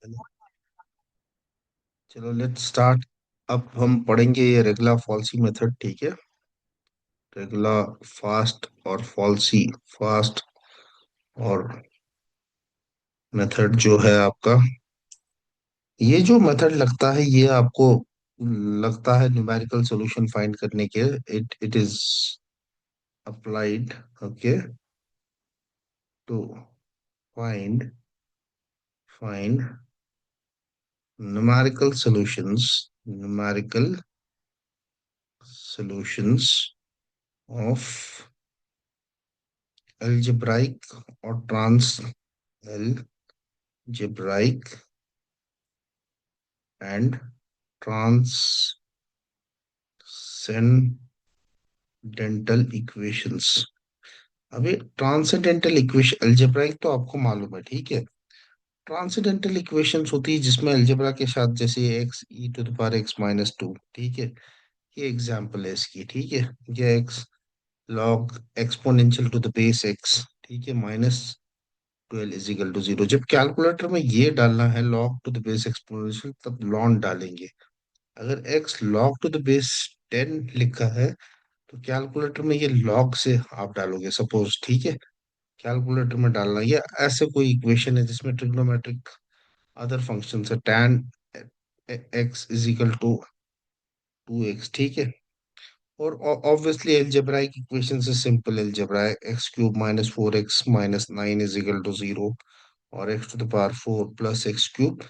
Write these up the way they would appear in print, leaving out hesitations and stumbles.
Hello. चलो let's start. अब हम पढ़ेंगे ये रेगुलर फॉल्सी मेथड, ठीक है। रेगुलर फास्ट और फॉल्सी, फास्ट और मेथड जो है आपका, ये जो मेथड लगता है ये आपको लगता है न्यूमेरिकल सॉल्यूशन फाइंड करने के। It is applied, okay, to find find numerical solutions, numerical solutions of algebraic और algebraic and transcendental equations। अभी ट्रांसेंडेंटल इक्वेशन अलजेब्राइक तो आपको मालूम है, ठीक है। ट्रांसेंडेंटल इक्वेशंस होती है जिसमें अलजेब्रा के साथ, जैसे X E to the power X minus two, ठीक है। ये एग्जांपल है इसकी, ठीक है। ये X log exponential to the base X, ठीक है, minus 12 is equal to zero. जब कैलकुलेटर में ये डालना है log to the base exponential, तब लॉन डालेंगे। अगर x log to the base 10 लिखा है तो कैलकुलेटर में ये log से आप डालोगे, सपोज, ठीक है। कैलकुलेटर में डालना, ये ऐसे कोई इक्वेशन है जिसमें ट्रिग्नोमेट्रिक अदर फंक्शन है, tan x is equal to 2x, ठीक है। और ऑब्वियसली एल्जेब्राइक इक्वेशन से सिंपल एल्जेब्रा है, X cube minus 4x minus 9 is equal to zero, और X to the power 4 plus X cube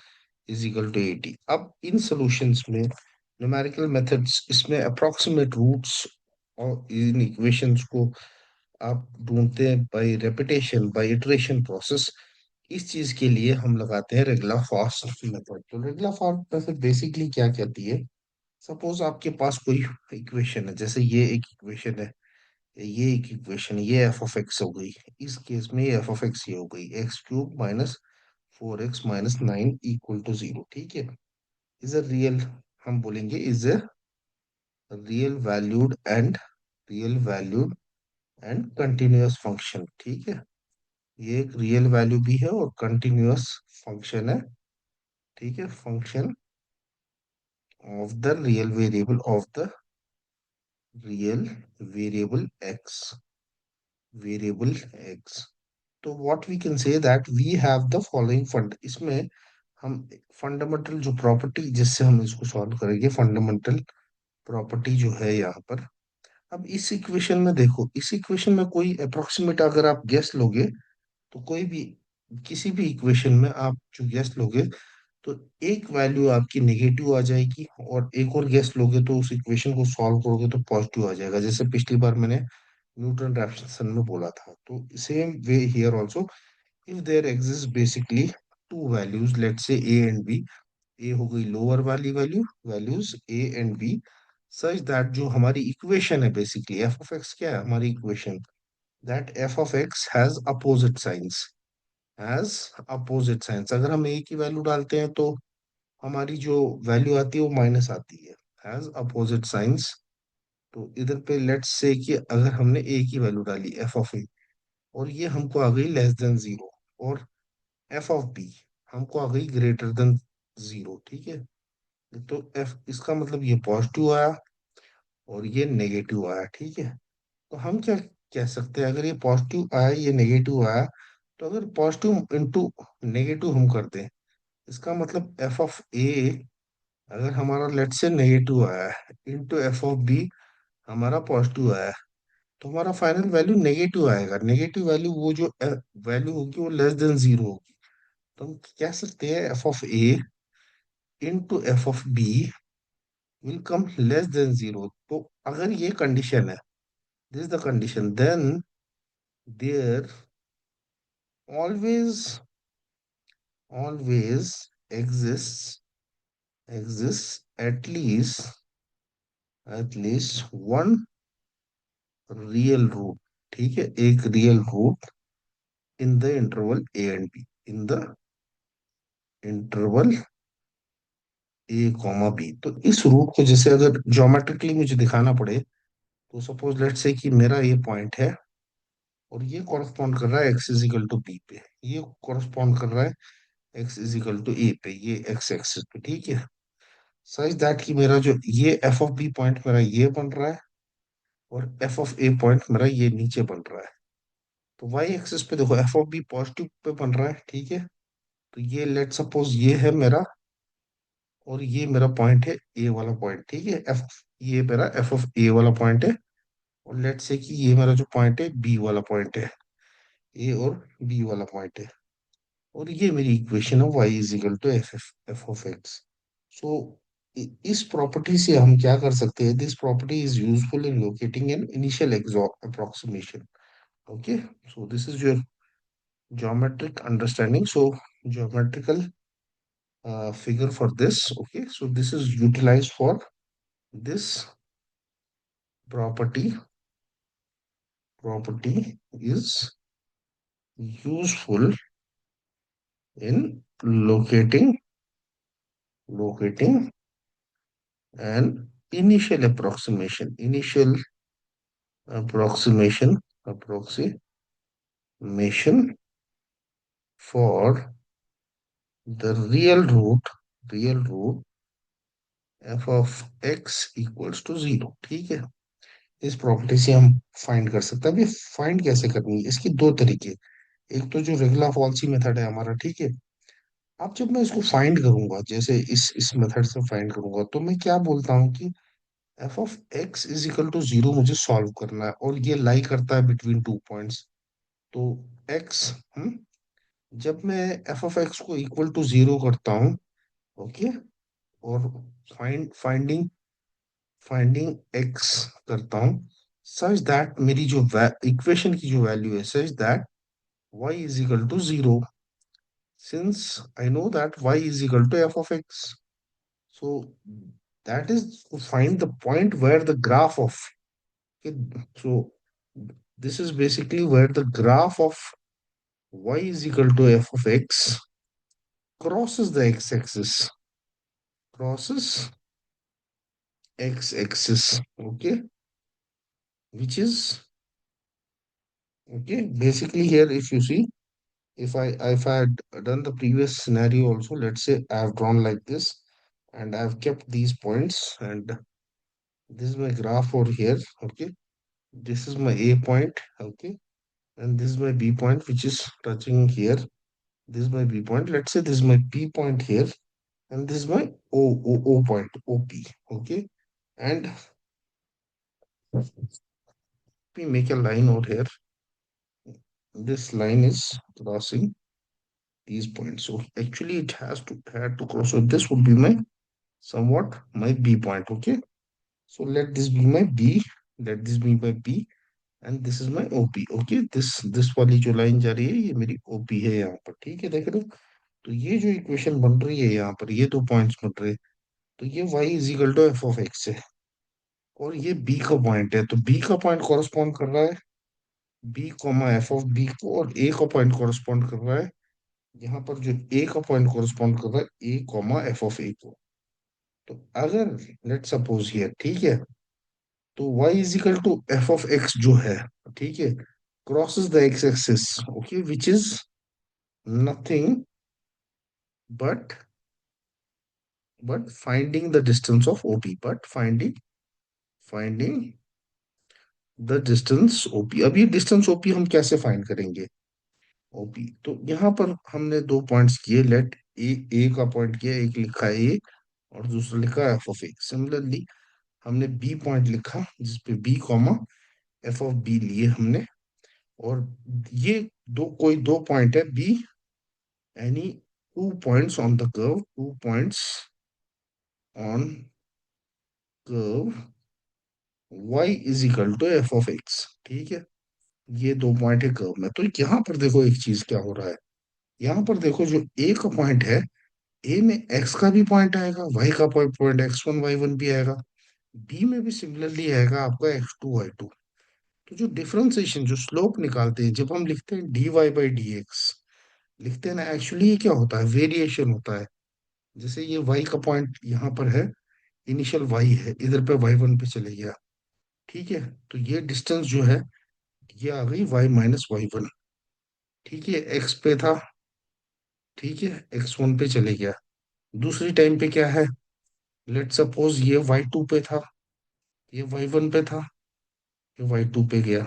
is equal to 80। अब इन solutions में numerical methods, इसमें अप्रोक्सीमेट रूट्स और इन इक्वेशंस को आप ढूंढते हैं by repetition, by iteration process. इस चीज के लिए हम लगाते हैं रेगुलर फास्ट मेथड। तो रेगुलर फास्ट मेथड बेसिकली क्या कहती है, सपोज आपके पास कोई इक्वेशन है, जैसे ये एक इक्वेशन है, ये एक इक्वेशन, ये एफ ऑफ एक्स हो गई। इस केस में ये एफ ऑफ एक्स ये हो गई, X cube minus 4x minus 9 equal to zero, ठीक है। इज अ रियल, हम बोलेंगे is a real valued and real valued and continuous function, ठीक है। ये एक रियल वैल्यू भी है और कंटिन्यूअस फंक्शन है, ठीक है। Function of the real variable of the real variable X, variable X. तो what we can say that we have the following fund, इसमें हम फंडामेंटल जो प्रॉपर्टी जिससे हम इसको सॉल्व करेंगे, फंडामेंटल प्रॉपर्टी जो है यहाँ पर। अब इस इक्वेशन में देखो, इस इक्वेशन में कोई अप्रोक्सीमेट अगर आप गेस लोगे, तो कोई भी किसी भी इक्वेशन में आप जो गेस लोगे, तो एक वैल्यू आपकी नेगेटिव आ जाएगी, और एक और गेस लोगे तो उस इक्वेशन को सॉल्व करोगे तो पॉजिटिव आ जाएगा, जैसे पिछली बार मैंने न्यूटन रैप्सन में बोला था। तो same way here also, if there exist basically two values, let's say A and B, A हो गई लोअर वाली value, values A and B, such that जो हमारी इक्वेशन है बेसिकली एफ ऑफ एक्स, क्या है हमारी equation, that F of x has opposite signs, has opposite signs. अगर हम ए की वैल्यू डालते हैं तो हमारी जो वैल्यू आती है वो माइनस आती है, हैज अपोजिट साइंस। तो इधर पे लेट्स से कि अगर हमने ए की वैल्यू डाली एफ ऑफ ए, और ये हमको आ गई लेस देन जीरो, और एफ ऑफ बी हमको आ गई ग्रेटर देन जीरो, ठीक है। तो एफ, इसका मतलब ये पॉजिटिव आया और ये नेगेटिव आया, ठीक है। तो हम क्या कह सकते हैं, अगर ये पॉजिटिव आया ये नेगेटिव आया, तो अगर पॉजिटिव इंटू नेगेटिव हम कर दें, इसका मतलब एफ ऑफ ए अगर हमारा लेट से नेगेटिव आया है, इंटू एफ ऑफ बी हमारा पॉजिटिव आया है, तो हमारा फाइनल वैल्यू नेगेटिव आएगा। नेगेटिव वैल्यू वो जो वैल्यू होगी वो लेस देन जीरो होगी। तो हम कह सकते हैं F of A into F of B will come less than zero. तो अगर ये कंडीशन है, this is the condition, then there always always exists at least one real root, ठीक है, एक real root in the interval A and B, in the interval A comma B. तो इस root को जैसे अगर ज्योमेट्रिकली मुझे दिखाना पड़े, तो सपोज लेट्स से कि मेरा ये पॉइंट है और ये कॉरस्पॉन्ड कर रहा है एक्स इजिकल टू बी पे, ये कॉरस्पॉन्ड कर रहा है एक्स इज इक्वल टू ए पे, ये एक्स एक्सिस पे, ठीक है। सच दैट कि मेरा जो ये एफ ऑफ बी पॉइंट मेरा ये बन रहा है, और एफ ऑफ ए पॉइंट मेरा ये नीचे बन रहा है। तो वाई एक्सिस पे देखो F of B positive pay बन रहा है, ठीक है। तो ये लेट सपोज ये है मेरा, और ये मेरा पॉइंट है ए वाला पॉइंट, ठीक है। एफ, ये मेरा एफ ऑफ ए वाला पॉइंट है, और लेट से कि ये मेरा जो पॉइंट है बी वाला पॉइंट है, ए और बी वाला पॉइंट है। और ये मेरी इक्वेशन है Y is equal to F F F of X. So इस प्रॉपर्टी से हम क्या कर सकते हैं, this property is useful in locating an initial approximation. Okay, so this is your geometric understanding. So geometrical figure for this. Okay, so this is utilized for this property. Property is useful in locating an initial approximation. Initial approximation for the real root f of x equals to 0, ठीक है। इस property से हम find कर सकते हैं। अब ये फाइंड कैसे करनी है, इसकी दो तरीके। एक तो जो रेगुलर फॉल्सी मेथड है हमारा, ठीक है। अब जब मैं इसको फाइंड करूंगा, जैसे इस मेथड से फाइंड करूंगा, तो मैं क्या बोलता हूँ कि F of X is equal to 0 मुझे सॉल्व करना है, और ये लाई करता है बिटवीन 2 पॉइंट्स। तो एक्स, जब मैं एफ ऑफ एक्स को इक्वल टू 0 करता हूँ, ओके, और फाइंडिंग फाइंडिंग एक्स करता हूँ, सच दैट मेरी जो इक्वेशन की जो वैल्यू है, such that y is equal to 0, since I know that y is equal to f of x. So that is to find the point where the graph of, okay, so this is basically where the graph of y is equal to f of x crosses the x-axis, crosses x-axis, okay, which is, okay, basically here if you see, if I had done the previous scenario also, let's say I have drawn like this, and I have kept these points, and this is my graph over here, okay. This is my A point, okay, and this is my B point, which is touching here. This is my B point. Let's say this is my P point here, and this is my O point, OP, okay. And we make a line out here. This line is crossing these points. So actually, it has to had to cross. So this would be my somewhat my B point, okay. So let this be my B, let this be my P, and this is my OP, okay. This वाली जो line जा रही है ये मेरी OP है यहाँ पर, ठीक है, देख रहे हो। तो ये जो इक्वेशन बन रही है यहाँ पर, ये 2 पॉइंट्स बन रहे हैं। तो ये y is equal to F of X है, और ये b का पॉइंट है, तो b का पॉइंट कॉरेस्पॉन्ड कर रहा है b comma F of b को, और a का पॉइंट कॉरेस्पॉन्ड कर रहा है यहाँ पर, जो a का पॉइंट कॉरेस्पॉन्ड कर रहा है a comma F of a को। तो अगर लेट सपोज हियर, ठीक है, तो y is equal to F of X जो है, ठीक है, crosses the x-axis, okay, which is nothing but finding the distance of OP, but finding the distance OP। अब ये डिस्टेंस OP हम कैसे फाइंड करेंगे OP, तो यहाँ पर हमने 2 पॉइंट्स किए, लेट ए का पॉइंट किया, एक लिखा है ए और दूसरा लिखा है एफ ऑफ ए। सिमिलरली हमने बी पॉइंट लिखा जिसपे B comma F of B लिए हमने, और ये कोई दो पॉइंट है B, any 2 points on the curve, 2 points on curve y is equal to F of X, ठीक है। ये 2 पॉइंट है कर्व में। तो यहाँ पर देखो एक चीज क्या हो रहा है, यहाँ पर देखो जो ए का पॉइंट है, ए में एक्स का भी पॉइंट आएगा, वाई का पॉइंट x1 y1 भी आएगा, बी में भी सिमिलरली आएगा आपका x2 y2। तो जो डिफरेंशिएशन, जो स्लोप निकालते हैं जब हम लिखते हैं dy/dx, लिखते हैं ना, एक्चुअली ये क्या होता है, वेरिएशन होता है। जैसे ये y का पॉइंट यहाँ पर है, इनिशियल y है, इधर पे y1 पे चले गया, ठीक है। तो ये डिस्टेंस जो है ये आ गई y माइनस वाई वन, ठीक है, एक्स पे था, ठीक है, x1 पे चले गया। दूसरी टाइम पे क्या है, लेट सपोज ये y2 पे था, ये y1 पे था, ये y2 पे गया,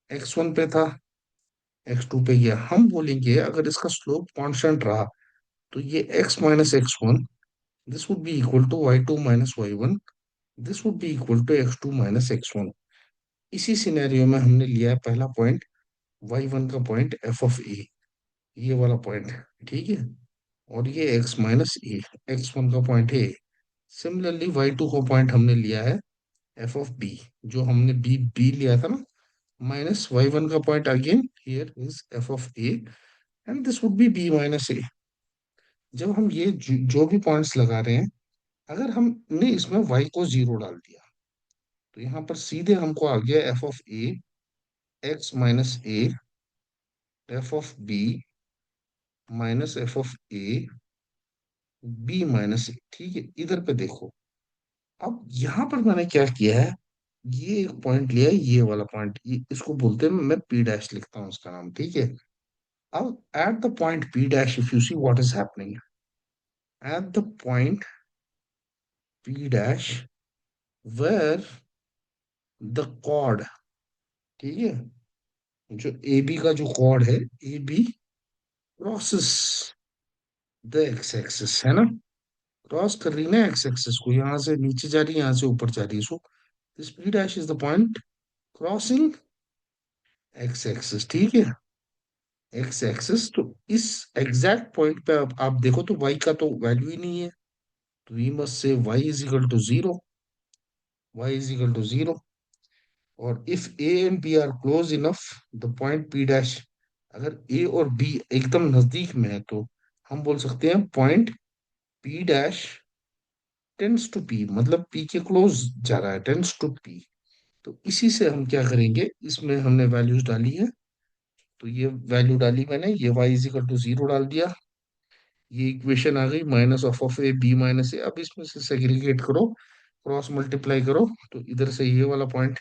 x1 पे था, x2 पे गया। हम बोलेंगे अगर इसका स्लोप कांस्टेंट रहा तो ये x minus X one, this would be equal to y2 minus y1, this would be equal to x2 minus x1। इसी सिनेरियो में हमने लिया है पहला पॉइंट, y1 का पॉइंट f ऑफ ए, ये वाला पॉइंट, ठीक है। और ये x माइनस ए, x1 का पॉइंट है। सिमिलरली y2 का पॉइंट हमने लिया है f ऑफ b, जो हमने b लिया था ना, माइनस y1 का point again here is f of a, and this would be b minus A. जब हम ये जो भी पॉइंट्स लगा रहे हैं, अगर हमने इसमें y को जीरो डाल दिया तो यहाँ पर सीधे हमको आ गया f of a, x minus A, f of b minus f of a, b minus A. ठीक है, इधर पे देखो। अब यहाँ पर मैंने क्या किया है, ये एक पॉइंट लिया है, ये वाला पॉइंट, ये इसको बोलते हैं, मैं p डैश लिखता हूँ उसका नाम, ठीक है। अब at the point p dash if you see what is happening, at the point p dash where the chord, ठीक है, जो ए बी का जो कॉर्ड है, A B crosses the X axis, है ना, क्रॉस कर रही है ना एक्स एक्सिस को, यहाँ से नीचे जा रही है, यहाँ से ऊपर जा रही है। So this p dash is the point crossing x axis, ठीक है, एक्स एक्सिस। तो इस एग्जैक्ट पॉइंट पे आप देखो तो y का तो वैल्यू ही नहीं है, तो we must say y is equal to zero, y is equal to zero. और if a and b are close enough, the point p dash, अगर a और b एकदम नजदीक में है तो हम बोल सकते हैं point p dash tends to p, मतलब p के क्लोज जा रहा है, टेंस टू p। तो इसी से हम क्या करेंगे, इसमें हमने वैल्यूज डाली है, तो ये वैल्यू डाली मैंने, ये y is equal to zero डाल दिया, ये इक्वेशन आ गई minus of A B minus A. अब इसमें से सेग्रीगेट करो, क्रॉस मल्टीप्लाई करो, तो इधर से ये वाला पॉइंट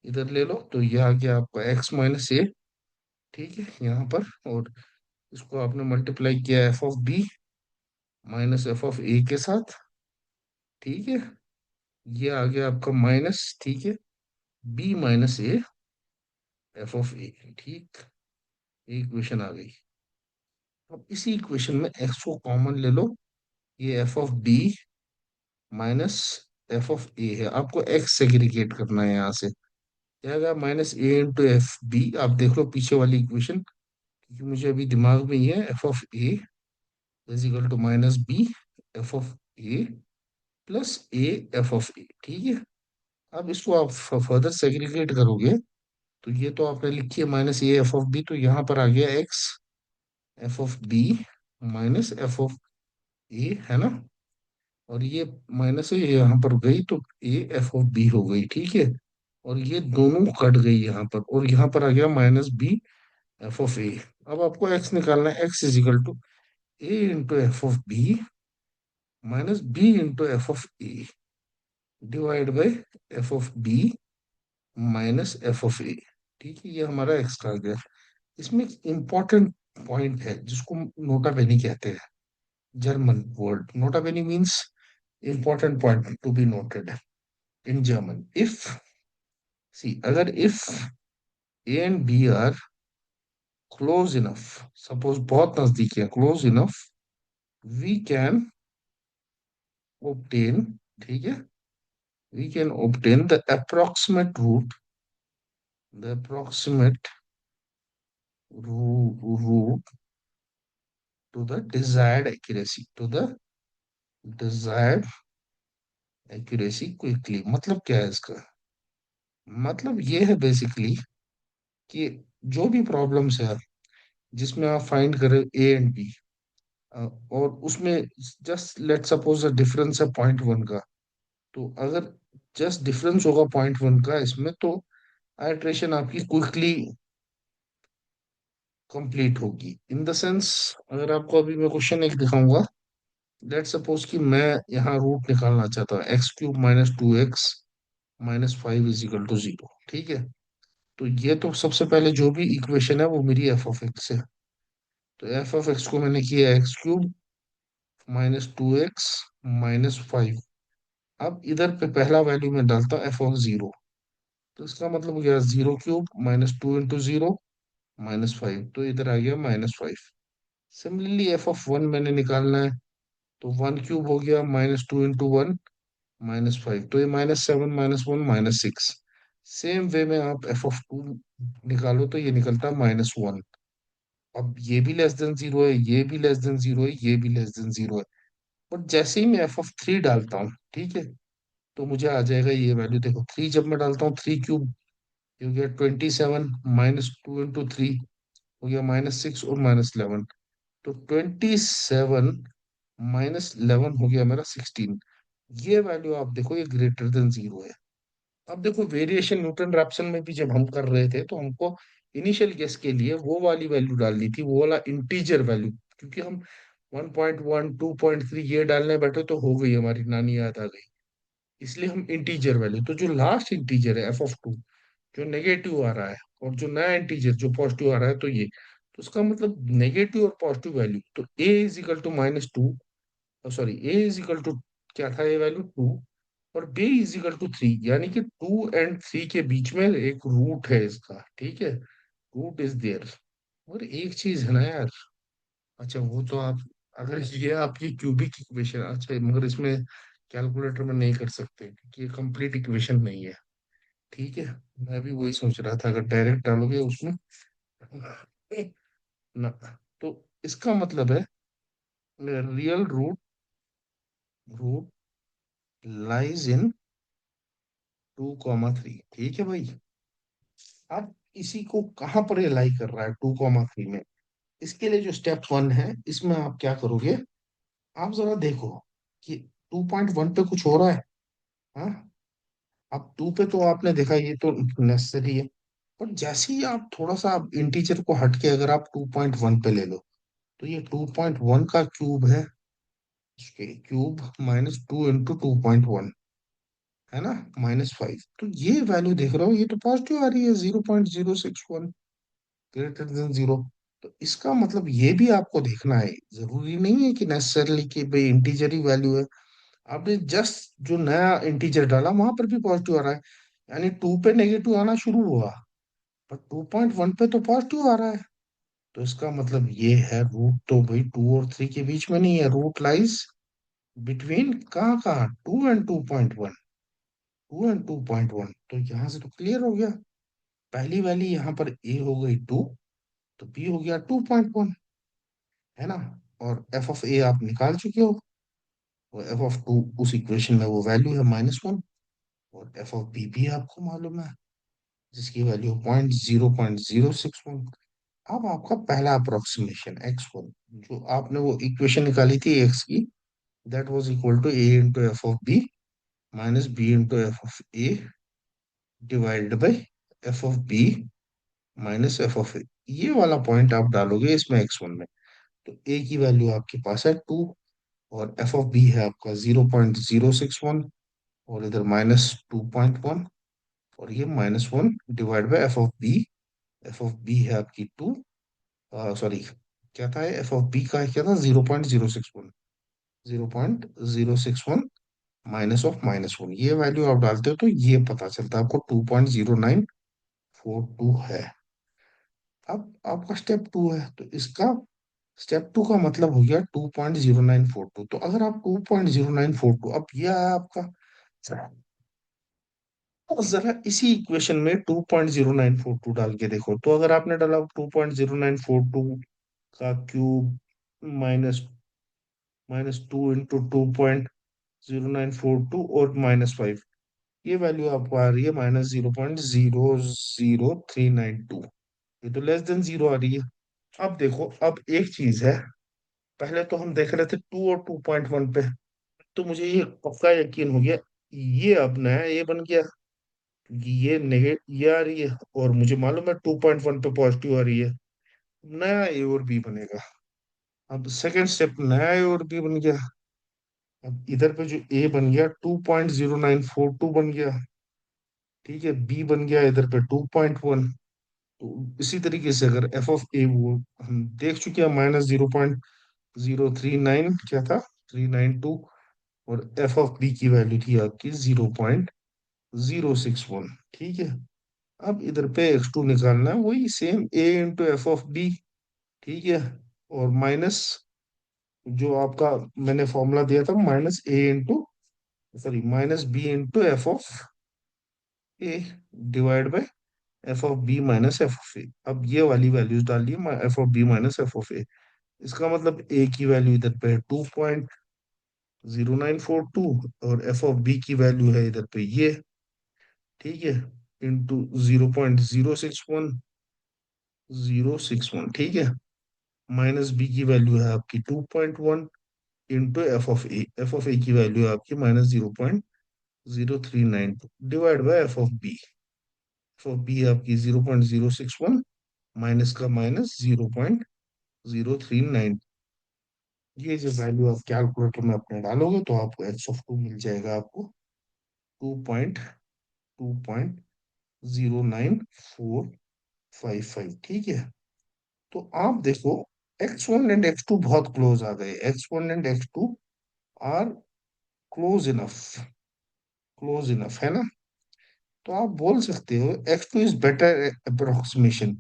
इधर ले लो, तो ये आ गया आपका x माइनस ए, ठीक है, यहाँ पर। और इसको आपने मल्टीप्लाई किया F of B minus F of A के साथ, ठीक है, ये आ गया आपका माइनस, ठीक है, B minus A F of A, ठीक, ये इक्वेशन आ गई। अब इसी इक्वेशन में x को कॉमन ले लो, ये F of B minus F of A है, आपको x सेग्रीगेट करना है यहाँ से, क्या आएगा माइनस ए इंटू एफ बी। आप देख लो पीछे वाली इक्वेशन, क्योंकि मुझे अभी दिमाग में ही है, F of A is equal to minus B F of A plus A F of A, ठीक है। अब इसको आप फर्दर सेग्रीगेट करोगे तो ये तो आपने लिखी है minus A F of B, तो यहाँ पर आ गया X F of B minus F of A, है ना। और ये माइनस है, ये यहाँ पर गई तो ए एफ ऑफ बी हो गई, ठीक है। और ये दोनों कट गई यहाँ पर, और यहाँ पर आ गया माइनस बी एफ ऑफ ए। अब आपको एक्स निकालना है, X is equal to A into F of B minus B into F of A divide by F of B minus F of A, ठीक है, ये हमारा एक्स का आ गया। इसमें एक इम्पॉर्टेंट पॉइंट है जिसको नोटा बेनी कहते हैं, German word nota bene means important point to be noted in German. If, see, अगर if A and B are close enough, suppose बहुत नजदीक है, close enough, we can obtain, ठीक है, we can obtain the approximate root to the desired accuracy, to the desired accuracy quickly। मतलब क्या है इसका, मतलब ये है बेसिकली कि जो भी प्रॉब्लम्स है जिसमें आप फाइंड करें ए एंड बी, और उसमें जस्ट लेट सपोज डिफरेंस है पॉइंट वन का, तो अगर जस्ट डिफरेंस होगा पॉइंट वन का इसमें, तो आइट्रेशन आपकी क्विकली कंप्लीट होगी। इन द सेंस, अगर आपको अभी मैं क्वेश्चन एक दिखाऊंगा, लेट सपोज कि मैं यहाँ रूट निकालना चाहता हूँ x cube minus two x minus five is equal to zero, ठीक है। तो ये तो सबसे पहले जो भी इक्वेशन है वो मेरी एफ ऑफ एक्स है, तो एफ ऑफ एक्स को मैंने किया एक्स क्यूब -2x -5। अब इधर पे पहला वैल्यू में डालता हूँ एफ ऑफ जीरो। तो इसका मतलब हो गया 0³ -2 × 0 -5, तो इधर आ गया -5। सिमिलरली एफ ऑफ वन मैंने निकालना है, तो 1³ हो गया -2 × 1 -5, तो ये -7 -1 -6। सेम वे में आप एफ ऑफ टू निकालो तो ये निकलता है -1। अब ये भी लेस देन जीरो है, ये भी लेस देन जीरो है, ये भी लेस देन जीरो है। बट जैसे ही मैं एफ ऑफ थ्री डालता हूँ, ठीक है, तो मुझे आ जाएगा ये वैल्यू। देखो थ्री जब मैं डालता हूँ, 3³ ये हो गया 27, -2 × 3 हो गया -6 और -11। तो 27 -11 हो गया मेरा 16। ये वैल्यू आप देखो, ये ग्रेटर देन जीरो है। अब देखो वेरिएशन न्यूटन रैप्सन में भी जब हम कर रहे थे, तो हमको इनिशियल गेस के लिए वो वाली वैल्यू डालनी थी, वो वाला इंटीजर वैल्यू। क्योंकि हम 1.1 2.3 ये डालने बैठे तो हो गई, हमारी नानी याद आ गई। इसलिए हम इंटीजर वैल्यू, तो जो लास्ट इंटीजर है एफ ऑफ टू, जो नेगेटिव आ रहा है, और जो नया इंटीजर जो पॉजिटिव आ रहा है, तो ये, तो उसका मतलब नेगेटिव और पॉजिटिव वैल्यू, तो A is equal to -2, sorry A is equal to, क्या था ये वैल्यू 2, और बी इज इक्वल टू 3, यानी कि 2 और 3 के बीच में एक रूट है इसका, ठीक है, रूट इज देयर। और एक चीज है ना यार, अच्छा वो तो आप, अगर ये आपकी क्यूबिक इक्वेशन, अच्छा मगर इसमें कैलकुलेटर में नहीं कर सकते क्योंकि ये कंप्लीट इक्वेशन नहीं है, ठीक है। मैं भी वही सोच रहा था, अगर डायरेक्ट डालोगे उसमें ना, तो इसका मतलब है real root, root lies in 2, 3, ठीक है भाई। अब इसी को कहाँ पर लाई कर रहा है 2, 3 में? इसके लिए जो स्टेप वन है, इसमें आप क्या करोगे, आप जरा देखो कि 2.1 पे कुछ हो रहा है। हाँ, अब टू पे तो आपने देखा, ये तो नेसेसरी है। पर जैसे ही आप थोड़ा सा इंटीजर को हट के अगर आप 2.1 पे ले लो, तो ये 2.1 का क्यूब है, क्यूब -2 × 2.1, है ना, -5। तो ये वैल्यू देख रहा हो, ये तो पॉजिटिव आ रही है, 0.061, ग्रेटर देन जीरो। तो इसका मतलब ये भी आपको देखना है, जरूरी नहीं है कि नेसेसरली कि भाई इंटीजर ही वैल्यू है। आपने जस्ट जो नया इंटीजर डाला वहां पर भी पॉजिटिव आ रहा है, यानी टू पे नेगेटिव आना शुरू हुआ, पर 2.1 पे तो पॉजिटिव आ रहा है। तो इसका मतलब ये है, रूट तो भाई 2 और 3 के बीच में नहीं है, रूट लाइज बिटवीन, कहाँ कहाँ, 2 और 2.1, 2 और 2.1। तो यहाँ से तो क्लियर हो गया, पहली वाली यहाँ पर ए हो गई 2, तो बी हो गया 2.1, है ना। और एफ ऑफ ए आप निकाल चुके हो, और एफ ऑफ टू उस इक्वेशन में वो वैल्यू है -1, और एफ ऑफ बी भी आपको मालूम है, जिसकी वैल्यू 0.061। अब आपका पहला अप्रोक्सीमेशन x1, जो आपने वो इक्वेशन निकाली थी एक्स की, that was equal to a × f of b -b × f of a divided by f of b -f of a। ये वाला पॉइंट आप डालोगे इसमें x1 में, तो a की वैल्यू आपके पास है 2, और एफ ऑफ बी है आपका 0.061, और इधर -2.1, और ये -1 divide by f of b. F of b है आपकी 2, सॉरी क्या था, एफ ऑफ बी का क्या था, 0.061, 0.061 -1, ये वैल्यू आप डालते हो तो ये पता चलता है आपको 2.0942 है। अब आपका स्टेप टू है, तो इसका स्टेप टू का मतलब हो गया 2.0942। तो अगर आप 2.0942, अब यह है आपका, और जरा इसी इक्वेशन में 2.0942 डाल के देखो, तो अगर आपने डाला 2.0942 का क्यूब माइनस -2 × 2.0942 और -5, ये वैल्यू आपको आ रही है -0.00392। ये तो लेस देन जीरो आ रही है। अब देखो, अब एक चीज है, पहले तो हम देख रहे थे 2 और 2.1 पे, तो मुझे ये पक्का यकीन हो गया, ये अब नया ये बन गया, क्योंकि ये नेगेटिव ये आ रही है, और मुझे मालूम है 2.1 पे पॉजिटिव आ रही है, नया ए और बी बनेगा। अब सेकंड स्टेप, नया ए और बी बन गया। अब इधर पे जो ए बन गया 2.0942 बन गया, ठीक है, बी बन गया इधर पे 2.1, तो इसी तरीके से अगर एफ ऑफ ए, वो हम देख चुके हैं, -0.039 क्या था, 392। और एफ ऑफ बी की वैल्यू थी आपकी 0.061। ठीक है। अब इधर पे x2 निकालना है, वही same a into F of b. ठीक है। और माइनस जो आपका मैंने फॉर्मूला दिया था, -b into a divide by f of B minus F of ए। अब ये वाली वैल्यूज डालिए, f of B minus F of a. इसका मतलब ए की वैल्यू इधर पे है 2.0942, और एफ ऑफ बी की वैल्यू है इधर पे ये, ठीक है, इंटू 0.061, ठीक है, माइनस बी की वैल्यू है आपकी 2.1, इंटू एफ ऑफ ए की वैल्यू है आपकी -0.0392 divide by f of b आपकी 0.061, माइनस का माइनस 0.039। ये जो वैल्यू आप कैलकुलेटर में अपने डालोगे तो आपको एक्स ऑफ टू मिल जाएगा, आपको 2.09555। ठीक है। तो आप देखो, x1 एंड x2 बहुत क्लोज आ गए, x1 and x2 are close enough है ना। तो आप बोल सकते हो x2 इज बेटर अप्रोक्सीमेशन।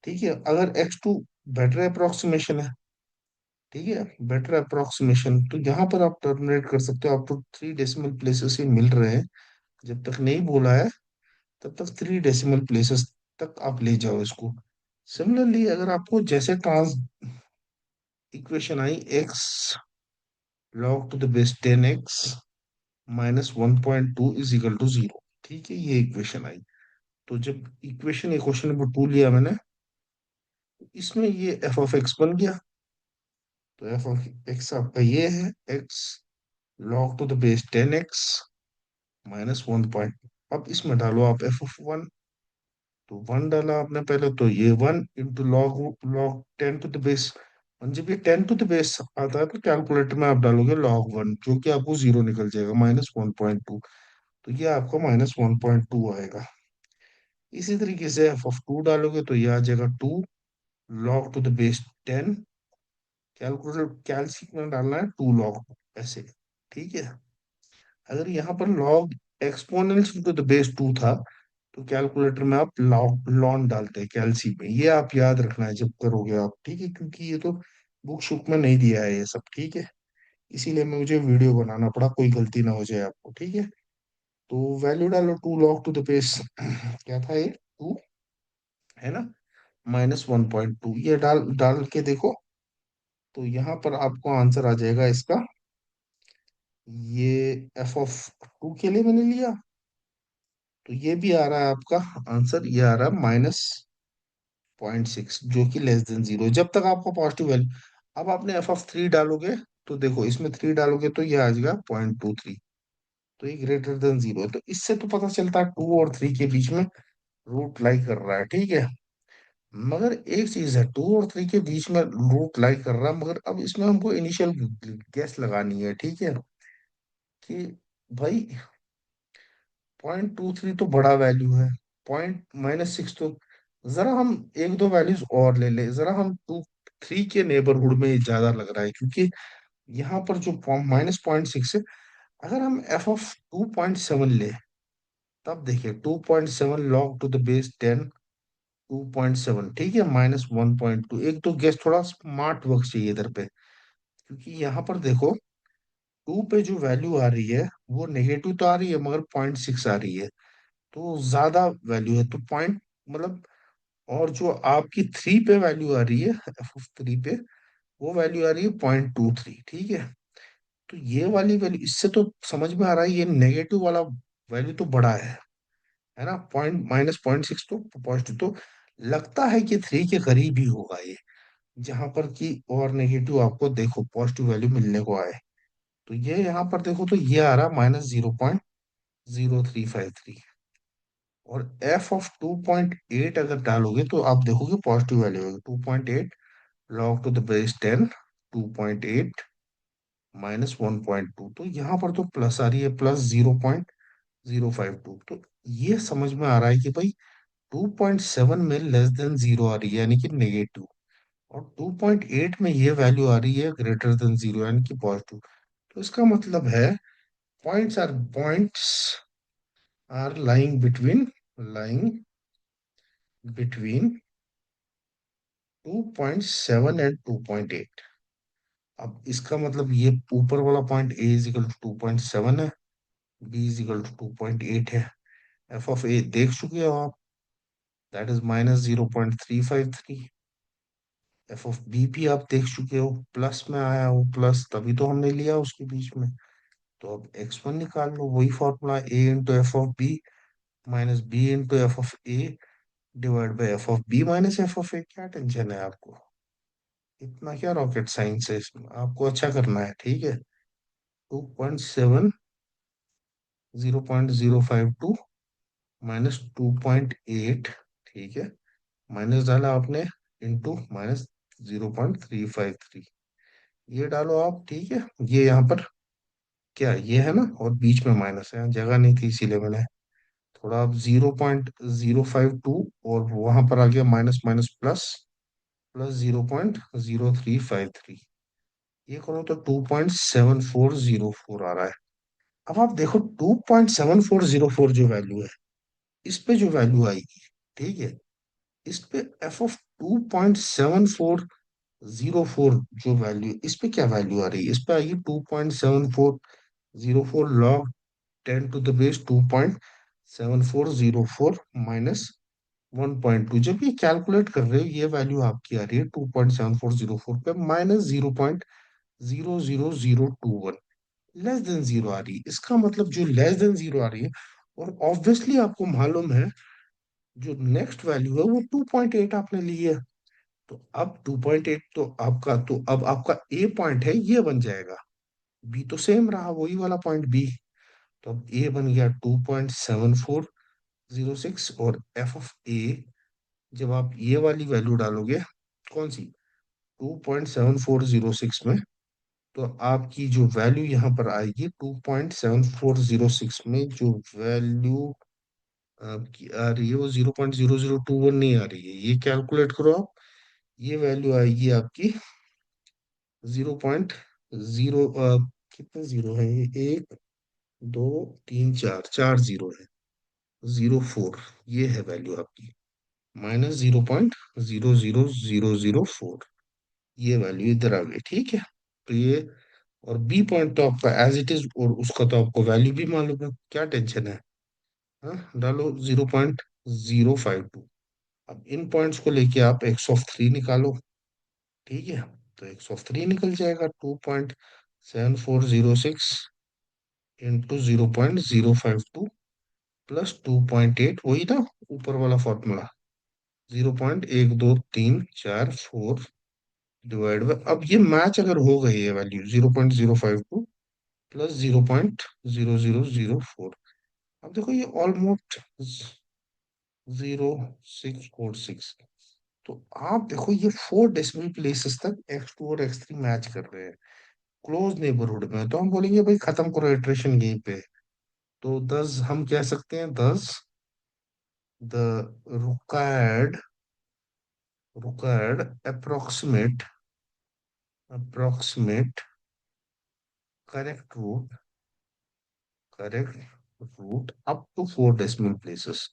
ठीक है। अगर x2 बेटर अप्रोक्सीमेशन है, ठीक है, बेटर अप्रोक्सीमेशन, तो यहाँ पर आप टर्मिनेट कर सकते हो। आपको 3 डेसिमल प्लेसेस ही मिल रहे हैं, जब तक नहीं बोला है तब तक 3 डेसिमल प्लेसेस तक आप ले जाओ इसको। सिमिलरली अगर आपको जैसे ट्रांस इक्वेशन आई, x log to the base 10x -1.2 is equal to 0, ठीक है, ये इक्वेशन आई। तो जब इक्वेशन, ये क्वेश्चन नंबर 2 लिया मैंने, तो इसमें ये एफ ऑफ एक्स बन गया। तो एफ ऑफ एक्स आपका ये है, x log to the base 10x -1. अब इसमें डालो आप एफ ऑफ 1। तो 1 डाला आपने पहले, तो ये 1 into log 10 to the base. और जब ये 10 टू द बेस आता है तो कैलकुलेटर में आप डालोगे log 1, जो कि आपको 0 निकल जाएगा, -1.2। तो ये आपका -1.2 आएगा। इसी तरीके से एफ ऑफ 2 डालोगे तो ये आ जाएगा 2 log to the base 10। Calculator कैलसी में डालना है 2 log, ऐसे। ठीक है। अगर यहाँ पर log exponential to the base 2 था, तो कैलकुलेटर में आप लॉग लॉन डालते हैं कैलसी में। ये आप याद रखना है जब करोगे आप, ठीक है, क्योंकि ये तो बुक शुक में नहीं दिया है ये सब। ठीक है। इसीलिए मुझे वीडियो बनाना पड़ा, कोई गलती ना हो जाए आपको। ठीक है। तो वैल्यू डालो 2 log टू द बेस क्या था ये, 2 है ना, -1.2, ये डाल डाल के देखो। तो यहाँ पर आपको आंसर आ जाएगा इसका। ये एफ ऑफ 2 के लिए मैंने लिया, तो ये भी आ रहा है आपका आंसर, ये आ रहा है -0.6, जो कि लेस देन 0, जब तक आपको पॉजिटिव वैल्यू। अब आपने एफ ऑफ 3 डालोगे, तो देखो इसमें 3 डालोगे तो ये आ जाएगा 0.23। तो ये ग्रेटर देन 0 है, तो इससे तो पता चलता है 2 और 3 के बीच में रूट लाई कर रहा है। ठीक है। मगर एक चीज है, 2 और 3 के बीच में रूट लाई कर रहा है, मगर अब इसमें हमको इनिशियल गैस लगानी है। ठीक है। कि भाई 0.23 तो बड़ा वैल्यू है, पॉइंट -6 तो, जरा हम एक दो वैल्यूज और ले ले, जरा हम 2 3 के नेबरहुड में ज्यादा लग रहा है, क्योंकि यहाँ पर जो -0.6 है, अगर हम एफ ऑफ 2.7 ले, तब देखिए 2.7 log टू द बेस 10, 2.7, ठीक है, -1.2। एक तो गेस थोड़ा स्मार्ट वर्क चाहिए इधर पे, क्योंकि यहाँ पर देखो 2 पे जो वैल्यू आ रही है वो नेगेटिव तो आ रही है, मगर 0.6 आ रही है, तो ज्यादा वैल्यू है, तो पॉइंट मतलब। और जो आपकी 3 पे वैल्यू आ रही है, एफ ऑफ 3 पे, वो वैल्यू आ रही है 0.23। ठीक है। तो ये वाली वैल्यू, इससे तो समझ में आ रहा है ये नेगेटिव वाला वैल्यू तो बड़ा है ना, पॉइंट -0.6 तो पॉजिटिव तो लगता है कि 3 के करीब ही होगा ये, जहां पर कि और नेगेटिव आपको देखो पॉजिटिव वैल्यू मिलने को आए। तो ये यहाँ पर देखो तो ये आ रहा -0.0353। और एफ ऑफ 2.8 अगर डालोगे तो आप देखोगे पॉजिटिव वैल्यू होगी, 2.8 log टू द बेस 10, 2.8 -1.2, तो यहाँ पर तो प्लस आ रही है, +0.052। तो ये समझ में आ रहा है कि भाई 2.7 में लेस देन जीरो आ रही है यानी कि नेगेटिव, और 2.8 में ये वैल्यू आ रही है ग्रेटर देन जीरो यानी कि पॉजिटिव। तो इसका मतलब है points are lying between 2.7 and 2.8। अब इसका मतलब ये ऊपर वाला point A is equal to 2.7 है, बी इज इक्वल टू 2.8 है। एफ ऑफ ए देख चुके हो आप, that is -0.353। F of b भी आप देख चुके हो, प्लस में आया हो, प्लस तभी तो हमने लिया उसके बीच में। तो अब x1 निकाल लो, वही formula, a into F of B minus B into F of A divide by F of B minus F of a. क्या टेंशन है आपको, इतना क्या रॉकेट साइंस है इसमें, आपको अच्छा करना है, ठीक है। 2.7, 0.052 माइनस 2.8, ठीक है, माइनस डाला आपने, इंटू माइनस 0.353, ये डालो आप, ठीक है। ये यहाँ पर क्या ये है ना, और बीच में माइनस है, जगह नहीं थी इसीलिए मैंने थोड़ा, आप 0.052 और वहां पर आ गया माइनस माइनस प्लस, प्लस 0.0353, ये करो तो 2.7404 आ रहा है। अब आप देखो 2.7404 जो वैल्यू है, इस पे जो वैल्यू आएगी, ठीक है, इस पे एफ ऑफ 2.7404 जो वैल्यू, इस पे क्या वैल्यू आ रही है, इस पे आएगी 2.7404 log 10 to the base 2.7404 minus 1.2। जब ये कैलकुलेट कर रहे हो, ये वैल्यू आपकी आ रही है 2.7404 पे माइनस 0.00021, लेस देन जीरो आ रही है। इसका मतलब जो लेस देन जीरो आ रही है, और ऑब्वियसली आपको मालूम है जो नेक्स्ट वैल्यू है वो 2.8 आपने ली है। तो अब 2.8 तो आपका, तो अब आपका ए पॉइंट है ये बन जाएगा, बी तो सेम रहा वही वाला पॉइंट बी। तो अब ए बन गया 2.7406, और एफ ऑफ ए जब आप ये वाली वैल्यू डालोगे, कौन सी, 2.7406 में, तो आपकी जो वैल्यू यहाँ पर आएगी 2.7406 में जो वैल्यू आपकी आ रही है वो 0.0021 नहीं आ रही है, ये कैलकुलेट करो आप। ये वैल्यू आएगी आपकी 0.0, कितने जीरो है ये, एक, दो, तीन, चार, चार जीरो है, 0.4, ये है वैल्यू आपकी, माइनस 0.00004, ये वैल्यू इधर आ गई, ठीक है। तो ये, और बी पॉइंट तो आपका एज इट इज, और उसका तो आपको वैल्यू भी मालूम है, क्या टेंशन है। हाँ, डालो 0.052। अब इन पॉइंट्स को लेके आप एक्स ऑफ थ्री निकालो, ठीक है। तो एक्स ऑफ थ्री निकल जाएगा 2.7406 इंटू 0.052 प्लस 2.8, वही ना ऊपर वाला फॉर्मूला, 0.1234 डिवाइड बाय, अब ये मैच अगर हो गई है वैल्यू 0.052 प्लस 0.0004, अब देखो ये ऑलमोस्ट 0.646। तो आप देखो ये 4 डेसिमल प्लेसेस तक x2 और x3 मैच कर रहे हैं, क्लोज नेबरहुड में। तो हम बोलेंगे भाई खत्म करो इटरेशन यहीं पे। तो दस हम कह सकते हैं, thus the required required approximate correct root up to 4 decimal places,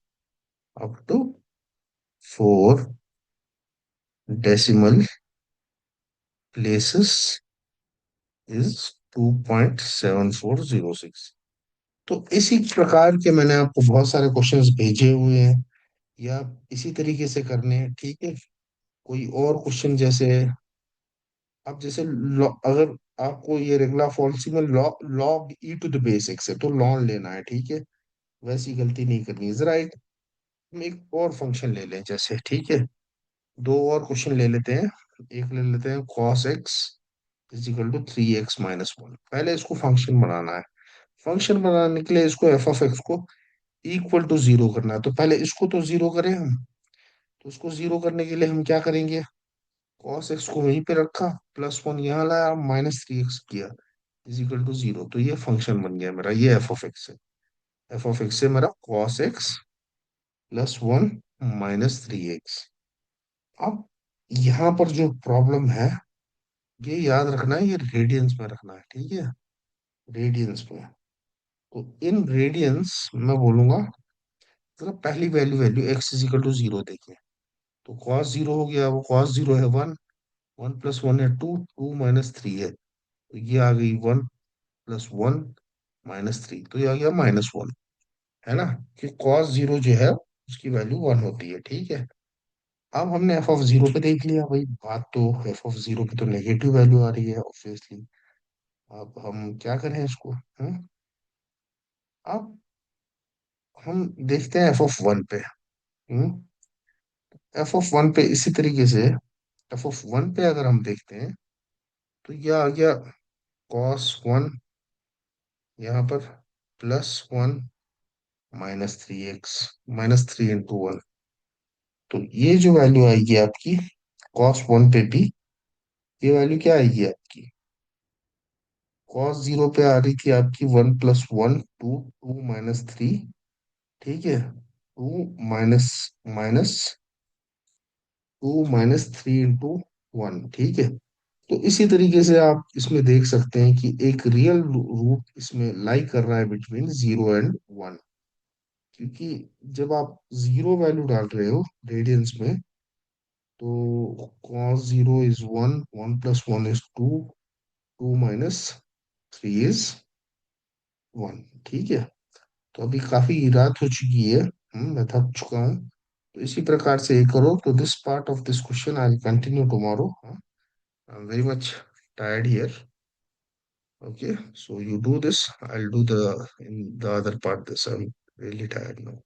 up to 4 decimal places is 2.7406। तो इसी प्रकार के मैंने आपको बहुत सारे क्वेश्चंस भेजे हुए हैं, या इसी तरीके से करने हैं, ठीक है। कोई और क्वेश्चन जैसे, अब जैसे अगर आपको ये रेगुलर फॉल्सी में log e to the base x है तो लॉन लेना है, ठीक है, वैसी गलती नहीं करनी है जरा। हम एक और फंक्शन ले लें जैसे, ठीक है, दो और क्वेश्चन ले लेते हैं। एक ले लेते हैं cos x is equal to 3x-1। पहले इसको फंक्शन बनाना है, फंक्शन बनाने के लिए इसको एफ ऑफ एक्स को इक्वल टू जीरो करना है। तो पहले इसको तो जीरो करें हम, तो इसको जीरो करने के लिए हम क्या करेंगे, cos x को वहीं पे रखा, +1 यहाँ लाया, -3x किया, इज इक्वल टू जीरो। तो ये फंक्शन बन गया मेरा, ये एफ ऑफ एक्स है। एफ ऑफ एक्स से मेरा cos x +1 -3x। अब यहाँ पर जो प्रॉब्लम है, ये याद रखना है, ये रेडियंस में रखना है, ठीक है, रेडियंस में। तो इन रेडियंस मैं बोलूंगा, जरा पहली value value x is equal to zero देखिए। तो कॉस जीरो हो गया, वो कॉस जीरो है वन, वन प्लस वन है टू, टू माइनस थ्री है, तो ये आ गई one plus one minus three, तो ये आ गया माइनस वन, है ना, कि कॉस जीरो जो है उसकी वैल्यू वन होती है, ठीक है। अब हमने एफ ऑफ जीरो पे देख लिया भाई बात, तो एफ ऑफ जीरो की तो नेगेटिव वैल्यू आ रही है ऑब्वियसली। अब हम क्या करें इसको, अब हम देखते हैं एफ ऑफ वन पे। एफ ऑफ वन पे इसी तरीके से, एफ ऑफ वन पे अगर हम देखते हैं, तो ये आ गया कॉस वन, यहाँ पर प्लस वन -3x, -3 × 1। तो ये जो वैल्यू आएगी आपकी कॉस वन पे भी, ये वैल्यू क्या आएगी आपकी, कॉस जीरो पे आ रही थी आपकी one plus one two, two minus three, ठीक है, two minus minus two minus three into one, ठीक है। तो इसी तरीके से आप इसमें देख सकते हैं कि एक रियल रूट इसमें लाई कर रहा है बिटवीन जीरो एंड वन, क्योंकि जब आप जीरो वैल्यू डाल रहे हो रेडियंस में, तो cos zero is one, one plus one is two, two minus three is one, ठीक है। तो अभी काफी रात हो चुकी है, मैं थक चुका हूँ, तो इसी प्रकार से ये करो। तो this part of this question I continue tomorrow, I am very much tired here. Okay, so you do this, I'll do the in the other part this. I'm really tired now.